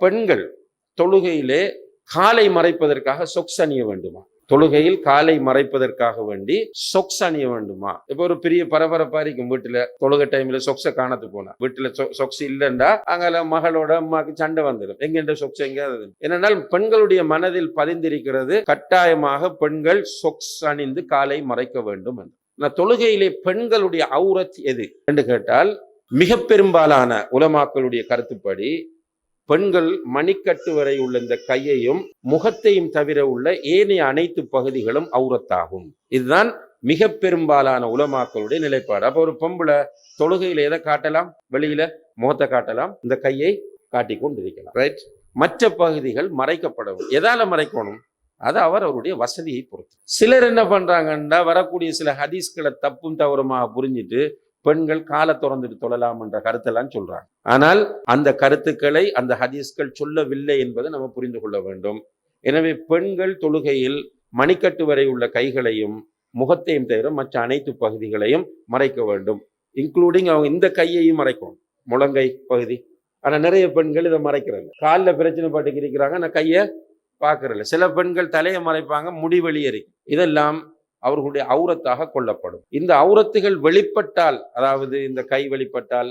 பெண்கள் தொழுகையிலே காலை மறைப்பதற்காக சொக்ஸ் அணிய வேண்டுமா? தொழுகையில் காலை மறைப்பதற்காக வேண்டி சொக்ஸ் அணிய வேண்டுமா? இப்போ ஒரு பெரிய பரபரப்பா இருக்கும் வீட்டுல, தொழுகை டைம்ல சொக்ஸ காணத்து போனா, வீட்டுல சொக்ஸ் இல்லைண்டா அங்க மகளோட அம்மாக்கு சண்டை வந்துடும், எங்க சொக்ஸ் எங்க. ஏனென்றால் பெண்களுடைய மனதில் பதிந்திருக்கிறது கட்டாயமாக பெண்கள் சொக்ஸ் அணிந்து காலை மறைக்க வேண்டும் என்று. தொழுகையிலே பெண்களுடைய அவுரத் எது என்று கேட்டால், மிக பெரும்பாலான உலமாக்களுடைய கருத்துப்படி பெண்கள் மணிக்கட்டு வரை உள்ள இந்த கையையும் முகத்தையும் தவிர உள்ள ஏனைய அனைத்து பகுதிகளும் அவுரத்தாகும். இதுதான் மிக பெரும்பாலான உலமாக்களுடைய நிலைப்பாடு. அப்போ ஒரு பொம்பளை தொழுகையில எதை காட்டலாம்? வெளியில முகத்தை காட்டலாம், இந்த கையை காட்டி கொண்டிருக்கலாம், ரைட்? மற்ற பகுதிகள் மறைக்கப்படவும். எதால மறைக்கணும்? அது அவருடைய வசதியை பொறுத்து. சிலர் என்ன பண்றாங்கன்னா, வரக்கூடிய சில ஹதீஸ்களை தப்பும் தவறுமாக புரிஞ்சிட்டு பெண்கள் காலை திறந்துட்டு தொழலாம் என்ற கருத்தெல்லாம் சொல்றாங்க. ஆனால் அந்த கருத்துக்களை அந்த ஹதீஸ்கள் சொல்லவில்லை என்பதை நம்ம புரிந்து கொள்ள வேண்டும். எனவே பெண்கள் தொழுகையில் மணிக்கட்டு வரை உள்ள கைகளையும் முகத்தையும் தவிர மற்ற அனைத்து பகுதிகளையும் மறைக்க வேண்டும். இன்க்ளூடிங் அவங்க இந்த கையையும் மறைக்கணும், முழங்கை பகுதி. ஆனா நிறைய பெண்கள் இதை மறைக்கிறாங்க. காலில் பிரச்சனை பாட்டுக்கு இருக்கிறாங்க, நான் கையை பார்க்கறதில்ல. சில பெண்கள் தலையை மறைப்பாங்க, முடி வெளியேறி. இதெல்லாம் அவர்களுடைய அவுரத்தாக கொள்ளப்படும். இந்த அவுரத்துகள் வெளிப்பட்டால், அதாவது இந்த கை வெளிப்பட்டால்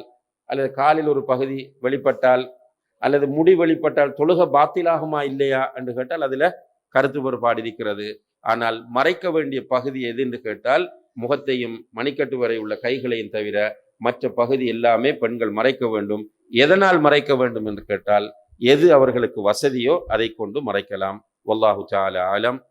அல்லது காலில் ஒரு பகுதி வெளிப்பட்டால் அல்லது முடி வெளிப்பட்டால் தொழுகை பாத்திலாகுமா இல்லையா என்று கேட்டால் அதுல கருத்து வேறுபாடு இருக்கிறது. ஆனால் மறைக்க வேண்டிய பகுதி எது என்று கேட்டால், முகத்தையும் மணிக்கட்டு வரை உள்ள கைகளையும் தவிர மற்ற பகுதி எல்லாமே பெண்கள் மறைக்க வேண்டும். எதனால் மறைக்க வேண்டும் என்று கேட்டால், எது அவர்களுக்கு வசதியோ அதை கொண்டு மறைக்கலாம். வல்லாஹு தஆலா ஆலம்.